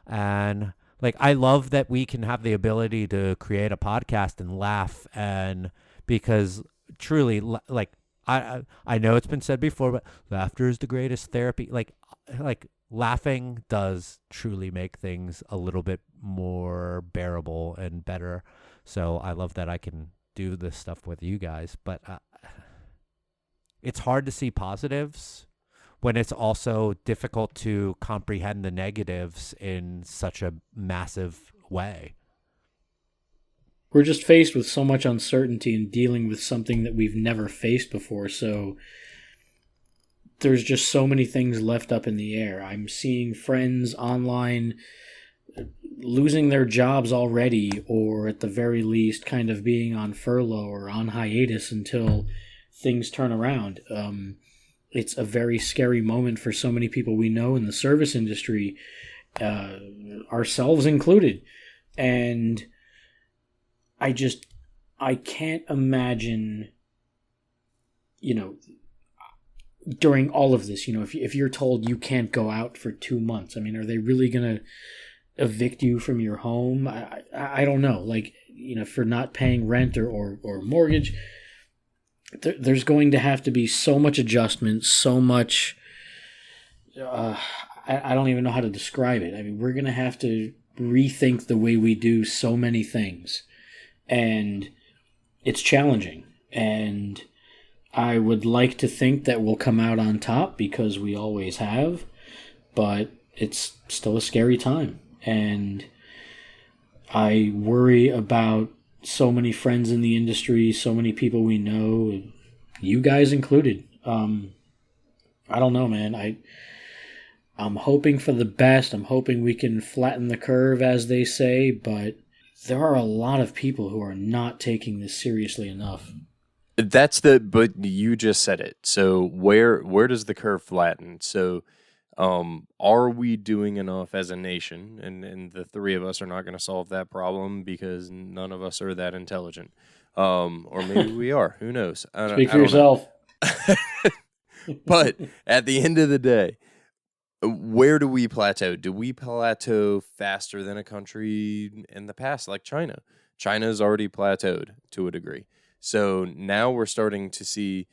And like, I love that we can have the ability to create a podcast and laugh, and because truly, like, I know it's been said before, but laughter is the greatest therapy. Like laughing does truly make things a little bit more bearable and better. So I love that I can do this stuff with you guys, but it's hard to see positives when it's also difficult to comprehend the negatives in such a massive way. We're just faced with so much uncertainty and dealing with something that we've never faced before. So there's just so many things left up in the air. I'm seeing friends online losing their jobs already, or at the very least kind of being on furlough or on hiatus until things turn around. It's a very scary moment for so many people we know in the service industry, ourselves included. And I can't imagine, during all of this, if you're told you can't go out for 2 months, I mean, are they really going to evict you from your home? I don't know. Like, for not paying rent or mortgage, there's going to have to be so much adjustment, so much, I don't even know how to describe it. I mean, we're going to have to rethink the way we do so many things. And it's challenging. And I would like to think that we'll come out on top, because we always have. But it's still a scary time. And I worry about so many friends in the industry, so many people we know, you guys included. I don't know, man. I'm hoping for the best. I'm hoping we can flatten the curve, as they say, but there are a lot of people who are not taking this seriously enough. But you just said it. So where does the curve flatten? So are we doing enough as a nation? And the three of us are not going to solve that problem because none of us are that intelligent. Or maybe we are. Who knows? Speak for yourself. But at the end of the day, where do we plateau? Do we plateau faster than a country in the past, like China? China's already plateaued to a degree. So now we're starting to see,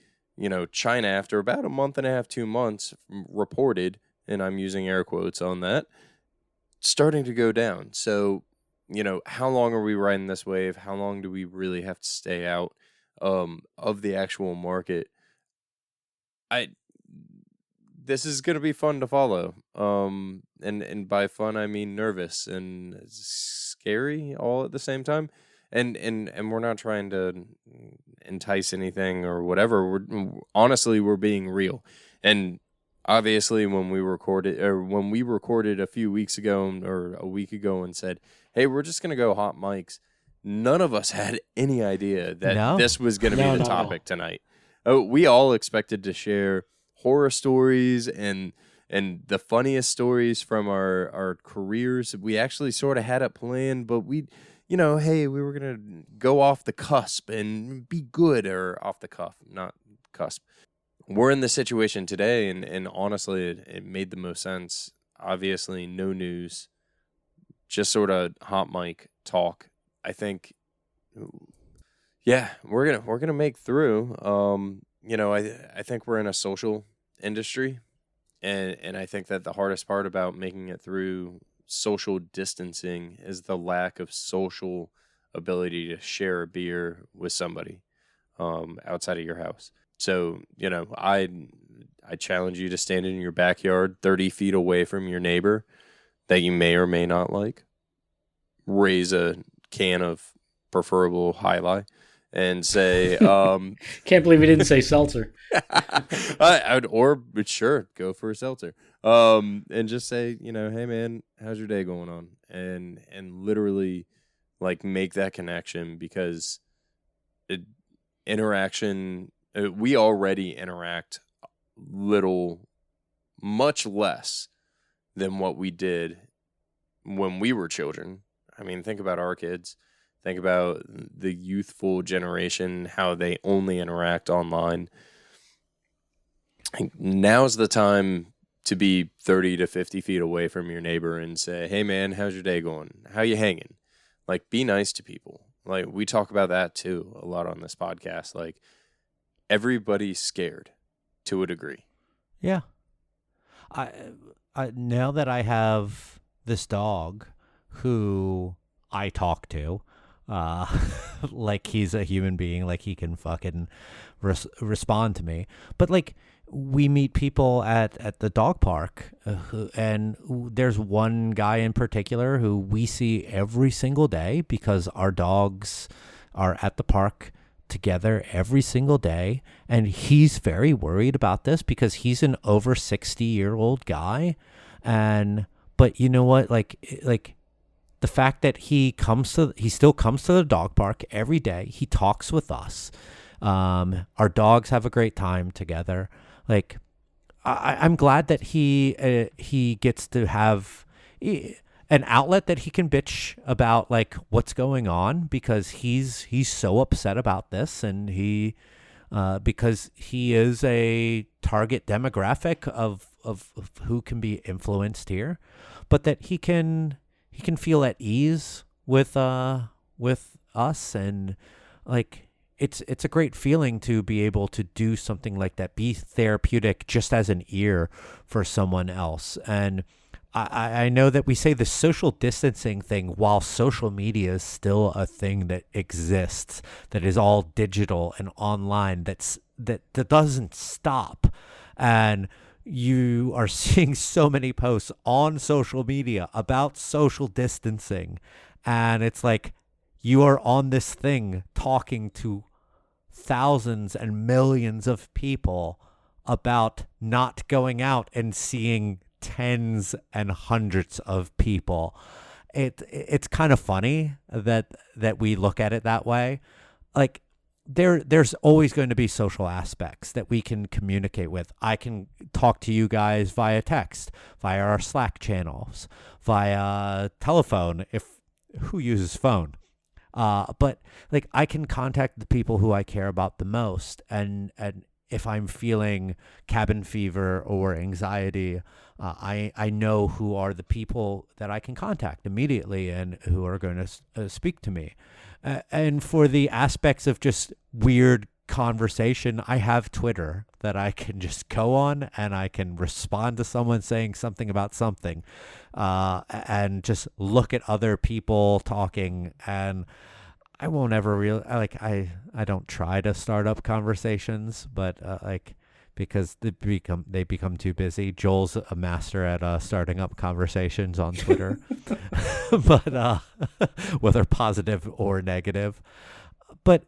China, after about a month and a half, 2 months, reported, and I'm using air quotes on that, starting to go down. So, how long are we riding this wave? How long do we really have to stay out of the actual market? This is going to be fun to follow. And by fun, I mean nervous and scary all at the same time. And we're not trying to entice anything or whatever. We're being real. And obviously when we recorded a few weeks ago or a week ago and said, hey, we're just going to go hot mics, none of us had any idea that this was going to be the topic tonight. We all expected to share horror stories and the funniest stories from our careers. We actually sort of had it planned, but hey, we were going to go off the cusp and be good, or off the cuff, not cusp. We're in this situation today, and honestly, it made the most sense. Obviously, no news, just sort of hot mic talk. I think, Yeah, we're gonna make through. I think we're in a social industry, and I think that the hardest part about making it through social distancing is the lack of social ability to share a beer with somebody outside of your house. So, I challenge you to stand in your backyard 30 feet away from your neighbor that you may or may not like. Raise a can of preferable High Life and say, Can't believe he didn't say seltzer. but sure, go for a seltzer. And just say, hey man, how's your day going on? And literally like make that connection because interaction, we already interact much less than what we did when we were children. I mean, think about our kids. Think about the youthful generation, how they only interact online. Now's the time to be 30 to 50 feet away from your neighbor and say, hey, man, how's your day going? How you hanging? Like, be nice to people. Like, we talk about that, too, a lot on this podcast. Like, everybody's scared to a degree. Yeah. I now that I have this dog who I talk to, like he's a human being, like he can fucking respond to me. But like we meet people at the dog park, and there's one guy in particular who we see every single day because our dogs are at the park together every single day, and he's very worried about this because he's an over 60-year-old guy. But you know what, like the fact that he still comes to the dog park every day, he talks with us, our dogs have a great time together. Like I'm glad that he gets to have an outlet that he can bitch about like what's going on, because he's so upset about this, and because he is a target demographic of who can be influenced here, but that he can feel at ease with us, and like it's a great feeling to be able to do something like that, be therapeutic just as an ear for someone else. And I know that we say the social distancing thing while social media is still a thing that exists, that is all digital and online, that doesn't stop. And you are seeing so many posts on social media about social distancing. And it's like you are on this thing talking to thousands and millions of people about not going out and seeing tens and hundreds of people. It's kind of funny that we look at it that way. Like there's always going to be social aspects that we can communicate with. I can talk to you guys via text, via our Slack channels, via telephone, who uses phone. But like I can contact the people who I care about the most, and if I'm feeling cabin fever or anxiety, I know who are the people that I can contact immediately and who are going to speak to me. And for the aspects of just weird conversation, I have Twitter that I can just go on and I can respond to someone saying something about something, and just look at other people talking. And I won't ever I don't try to start up conversations, but because they become too busy. Joel's a master at starting up conversations on Twitter, but whether positive or negative. But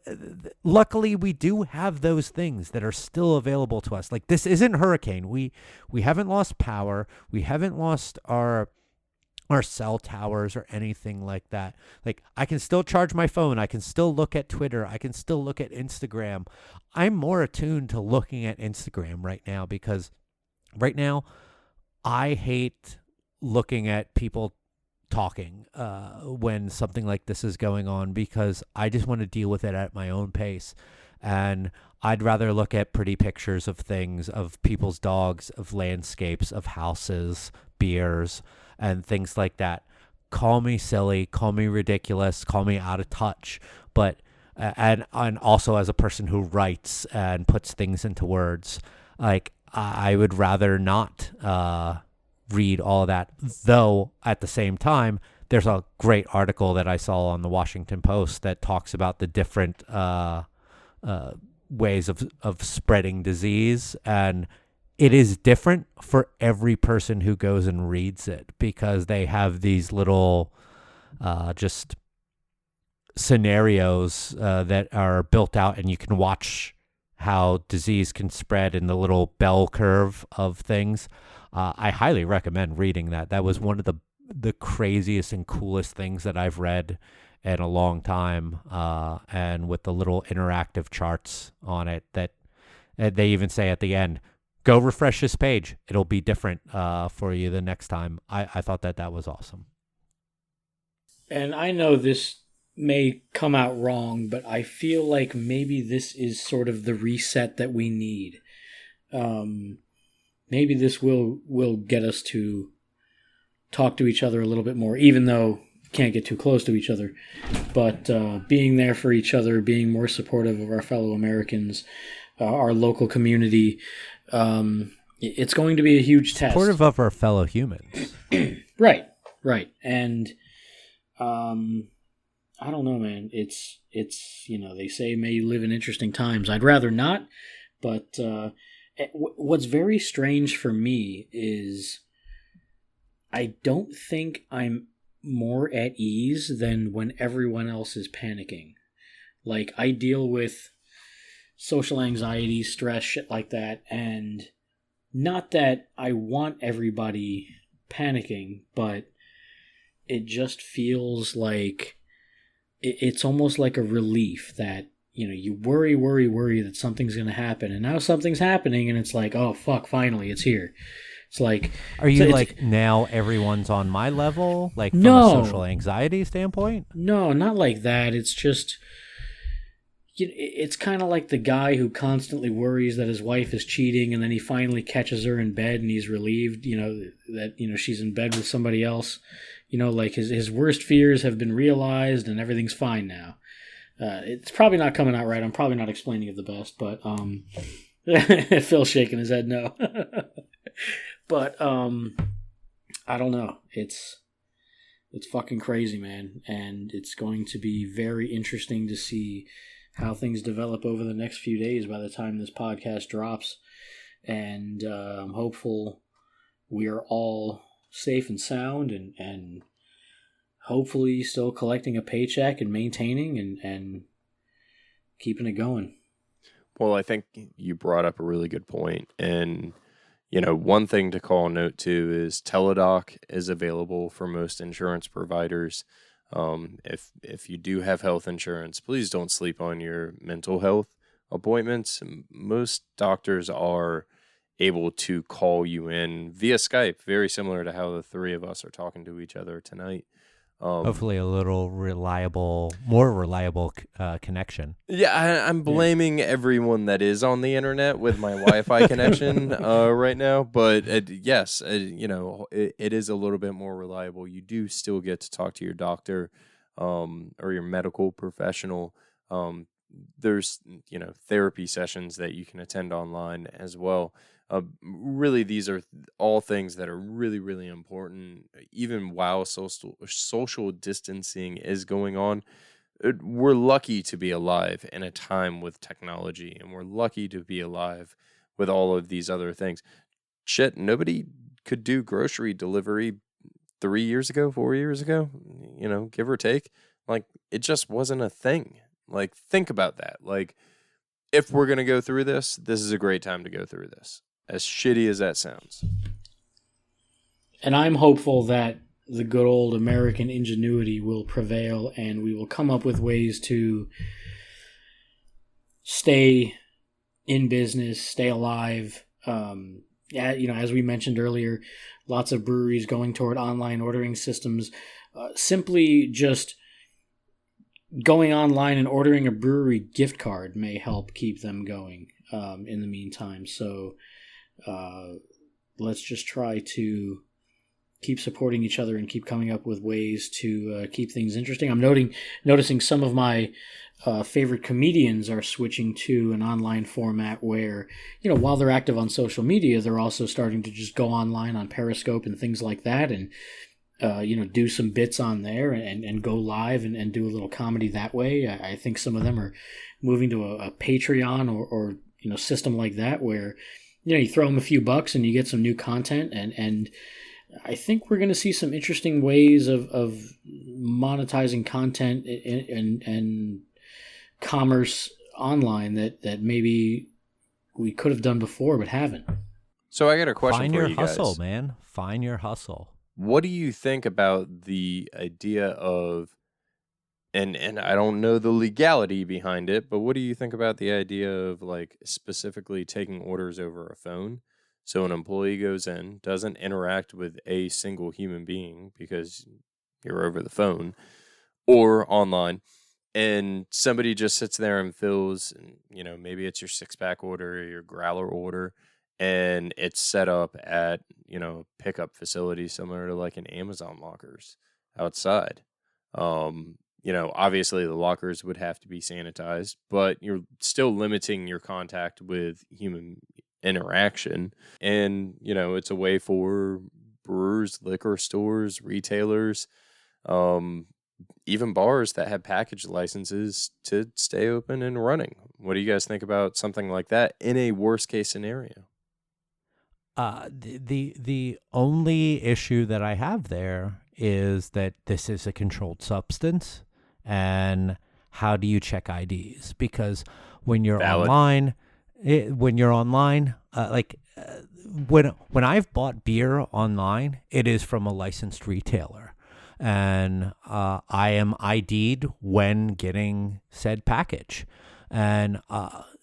luckily, we do have those things that are still available to us. Like this isn't hurricane. We haven't lost power. We haven't lost our cell towers or anything like that. Like I can still charge my phone. I can still look at Twitter. I can still look at Instagram. I'm more attuned to looking at Instagram right now because right now I hate looking at people talking when something like this is going on, because I just want to deal with it at my own pace. And I'd rather look at pretty pictures of things, of people's dogs, of landscapes, of houses, beers, and things like that. Call me silly, call me ridiculous, call me out of touch, but and also as a person who writes and puts things into words, like I would rather not read all of that. Though at the same time, there's a great article that I saw on the Washington Post that talks about the different ways of spreading disease, and it is different for every person who goes and reads it, because they have these little just scenarios that are built out, and you can watch how disease can spread in the little bell curve of things. I highly recommend reading that. That was one of the craziest and coolest things that I've read in a long time, and with the little interactive charts on it that they even say at the end, go refresh this page. It'll be different for you the next time. I thought that was awesome. And I know this may come out wrong, but I feel like maybe this is sort of the reset that we need. Maybe this will get us to talk to each other a little bit more, even though we can't get too close to each other. But being there for each other, being more supportive of our fellow Americans, our local community, it's going to be a huge test. Supportive of our fellow humans. Right. And I don't know, man. It's they say may you live in interesting times. I'd rather not, but what's very strange for me is I don't think I'm more at ease than when everyone else is panicking. Like, I deal with social anxiety, stress, shit like that, and not that I want everybody panicking, but it just feels like it's almost like a relief that, you worry that something's going to happen, and now something's happening, and it's like, oh, fuck, finally, it's here. It's like... Are you like, now everyone's on my level, like from No. a social anxiety standpoint? No, not like that. It's just... It's kind of like the guy who constantly worries that his wife is cheating, and then he finally catches her in bed, and he's relieved, that she's in bed with somebody else. Like his worst fears have been realized, and everything's fine now. It's probably not coming out right. I'm probably not explaining it the best, but Phil's shaking his head no. But I don't know. It's fucking crazy, man, and it's going to be very interesting to see how things develop over the next few days by the time this podcast drops. And I'm hopeful we are all safe and sound and hopefully still collecting a paycheck and maintaining and keeping it going. Well, I think you brought up a really good point. And, one thing to call note to is Teladoc is available for most insurance providers. If you do have health insurance, please don't sleep on your mental health appointments. Most doctors are able to call you in via Skype, very similar to how the three of us are talking to each other tonight. Hopefully a little more reliable connection. Yeah, I'm blaming everyone that is on the internet with my Wi-Fi connection right now. But yes, it is a little bit more reliable. You do still get to talk to your doctor or your medical professional. There's, therapy sessions that you can attend online as well. Really, these are all things that are really, really important. Even while social distancing is going on, we're lucky to be alive in a time with technology, and we're lucky to be alive with all of these other things. Shit, nobody could do grocery delivery 3 years ago, 4 years ago, give or take. Like, it just wasn't a thing. Like, think about that. Like, if we're going to go through this is a great time to go through this. As shitty as that sounds. And I'm hopeful that the good old American ingenuity will prevail and we will come up with ways to stay in business, stay alive. As we mentioned earlier, lots of breweries going toward online ordering systems. Simply just going online and ordering a brewery gift card may help keep them going in the meantime. So let's just try to keep supporting each other and keep coming up with ways to keep things interesting. I'm noticing some of my favorite comedians are switching to an online format where, while they're active on social media, they're also starting to just go online on Periscope and things like that, and do some bits on there and go live and do a little comedy that way. I think some of them are moving to a Patreon or system like that where, you throw them a few bucks and you get some new content. And I think we're going to see some interesting ways of monetizing content and commerce online that maybe we could have done before but haven't. So I got a question Find for your you hustle, guys. man. Find your hustle. What do you think about the idea of, and I don't know the legality behind it, but what do you think about the idea of like specifically taking orders over a phone? So an employee goes in, doesn't interact with a single human being because you're over the phone or online, and somebody just sits there and fills, maybe it's your 6-pack order or your growler order, and it's set up at, a pickup facility similar to like an Amazon lockers outside. Obviously the lockers would have to be sanitized, but you're still limiting your contact with human interaction. And, it's a way for brewers, liquor stores, retailers, even bars that have package licenses to stay open and running. What do you guys think about something like that in a worst case scenario? The only issue that I have there is that this is a controlled substance, and how do you check IDs? Because when you're Valid. online, when I've bought beer online, it is from a licensed retailer, and I am ID'd when getting said package. And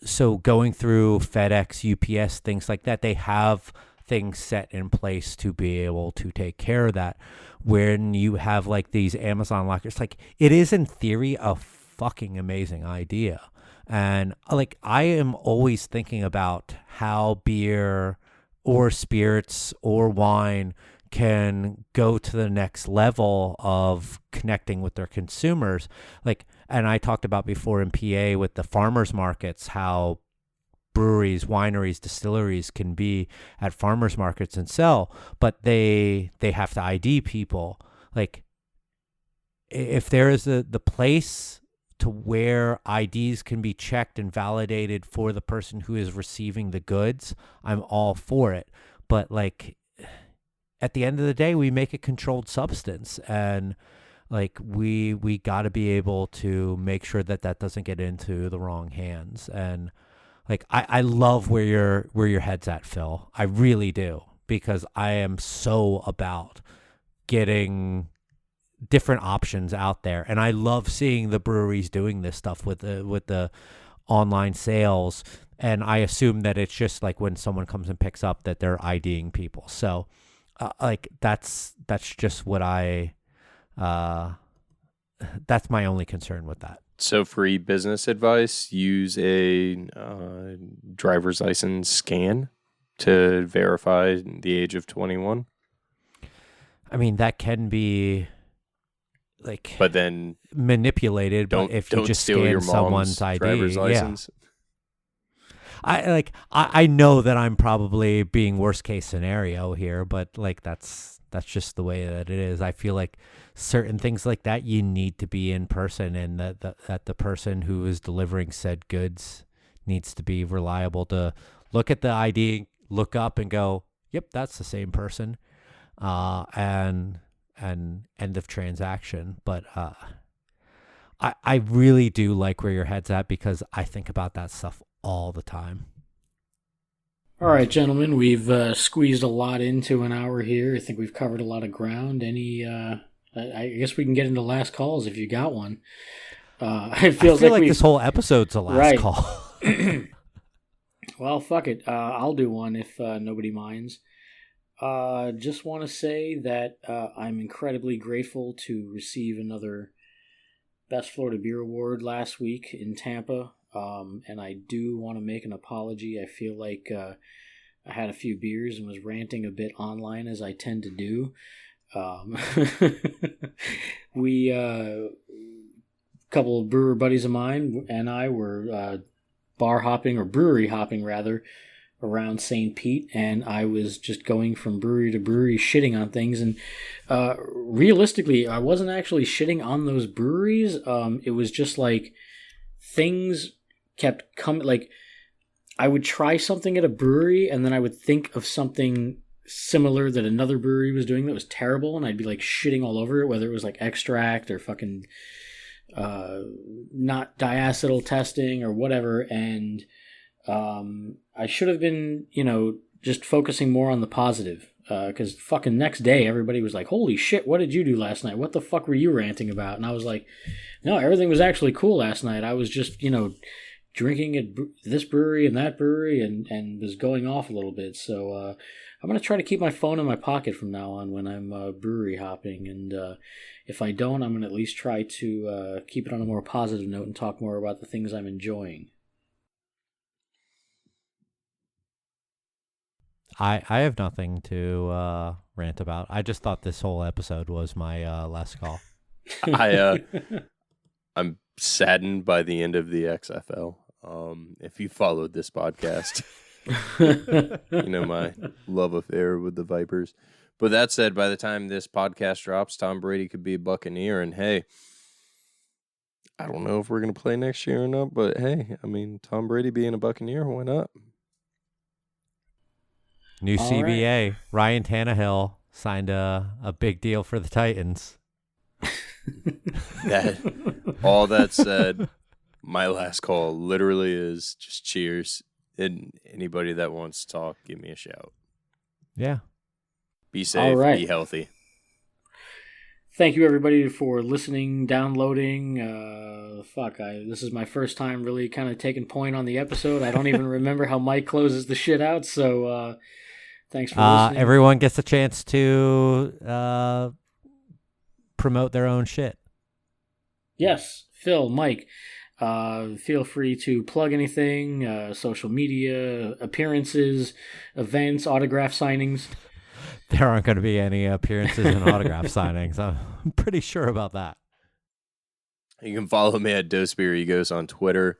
so going through FedEx, UPS, things like that, they have things set in place to be able to take care of that. When you have like these Amazon lockers, like it is in theory a fucking amazing idea. And like I am always thinking about how beer or spirits or wine can go to the next level of connecting with their consumers. Like, and I talked about before in PA with the farmers markets, how breweries, wineries, distilleries can be at farmers markets and sell, but they have to ID people. Like, if there is the place to where IDs can be checked and validated for the person who is receiving the goods, I'm all for it. But like, at the end of the day, we make a controlled substance, and like we got to be able to make sure that doesn't get into the wrong hands. And like I love where your head's at, Phil. I really do, because I am so about getting different options out there, and I love seeing the breweries doing this stuff with the online sales. And I assume that it's just like when someone comes and picks up that they're IDing people. So like that's just what that's my only concern with that. So free business advice: use a driver's license scan to verify the age of 21. I mean, that can be like, but then manipulated. But if you just steal scan your mom's someone's ID, driver's license. Yeah. I know that I'm probably being worst case scenario here, but like that's just the way that it is. I feel like certain things like that you need to be in person, and that the person who is delivering said goods needs to be reliable to look at the ID, look up and go, yep, that's the same person, and end of transaction. But I really do like where your head's at, because I think about that stuff all the time. All right, gentlemen, we've squeezed a lot into an hour here. I think we've covered a lot of ground. I guess we can get into last calls if you got one. I feel like this whole episode's a last call. Well, fuck it. I'll do one if nobody minds. Just want to say that I'm incredibly grateful to receive another Best Florida Beer Award last week in Tampa. And I do want to make an apology. I feel like I had a few beers and was ranting a bit online, as I tend to do. Um, we, a couple of brewer buddies of mine and I were bar hopping, or brewery hopping rather, around St. Pete, and I was just going from brewery to brewery shitting on things. And realistically, I wasn't actually shitting on those breweries. It was just like things kept coming. Like, I would try something at a brewery, and then I would think of something similar that another brewery was doing that was terrible, and I'd be like shitting all over it, whether it was like extract or fucking not diacetyl testing or whatever. And I should have been, just focusing more on the positive. Because fucking next day, everybody was like, holy shit, what did you do last night? What the fuck were you ranting about? And I was like, no, everything was actually cool last night. I was just, drinking at this brewery and that brewery and was going off a little bit. So I'm going to try to keep my phone in my pocket from now on when I'm brewery hopping. And if I don't, I'm going to at least try to keep it on a more positive note and talk more about the things I'm enjoying. I have nothing to rant about. I just thought this whole episode was my last call. I'm saddened by the end of the XFL. If you followed this podcast, my love affair with the Vipers. But that said, by the time this podcast drops, Tom Brady could be a Buccaneer. And hey, I don't know if we're going to play next year or not, but hey, Tom Brady being a Buccaneer, why not? New All CBA, right. Ryan Tannehill signed a big deal for the Titans. All that said, my last call literally is just cheers. And anybody that wants to talk, give me a shout. Yeah. Be safe, All right. be healthy. Thank you, everybody, for listening, downloading. This is my first time really kind of taking point on the episode. I don't even remember how Mike closes the shit out, so thanks for listening. Everyone gets a chance to promote their own shit. Yes, Phil, Mike, feel free to plug anything, social media, appearances, events, autograph signings. There aren't going to be any appearances and autograph signings. I'm pretty sure about that. You can follow me at Dosphere Egos on Twitter.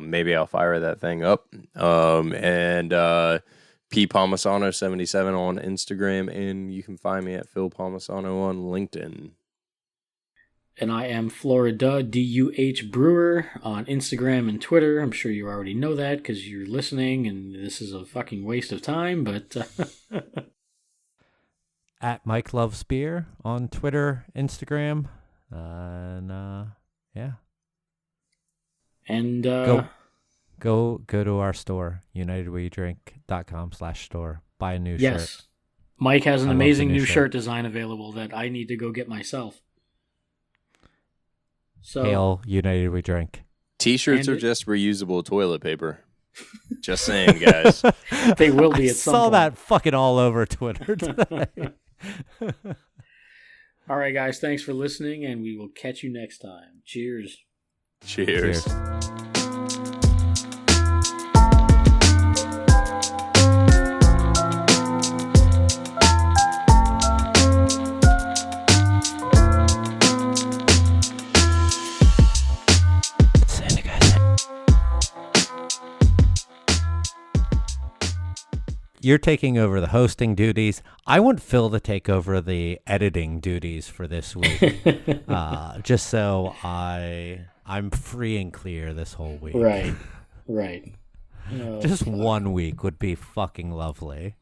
Maybe I'll fire that thing up. And P. Palmisano 77 on Instagram. And you can find me at Phil Palmisano on LinkedIn. And I am Florida, DUH Brewer on Instagram and Twitter. I'm sure you already know that because you're listening and this is a fucking waste of time, but... At Mike Loves Beer on Twitter, Instagram, and yeah. And go to our store, unitedwedrink.com/store. Buy a new shirt. Yes, Mike has an I love amazing the new new shirt. shirt design available that I need to go get myself. So Hail United We Drink. T-shirts are just reusable toilet paper. Just saying, guys. they will be I at some saw point. that fucking all over Twitter today. All right, guys, thanks for listening, and we will catch you next time. Cheers. Cheers. Cheers. You're taking over the hosting duties. I want Phil to take over the editing duties for this week, just so I'm free and clear this whole week. Right. Oh, Just fuck. 1 week would be fucking lovely.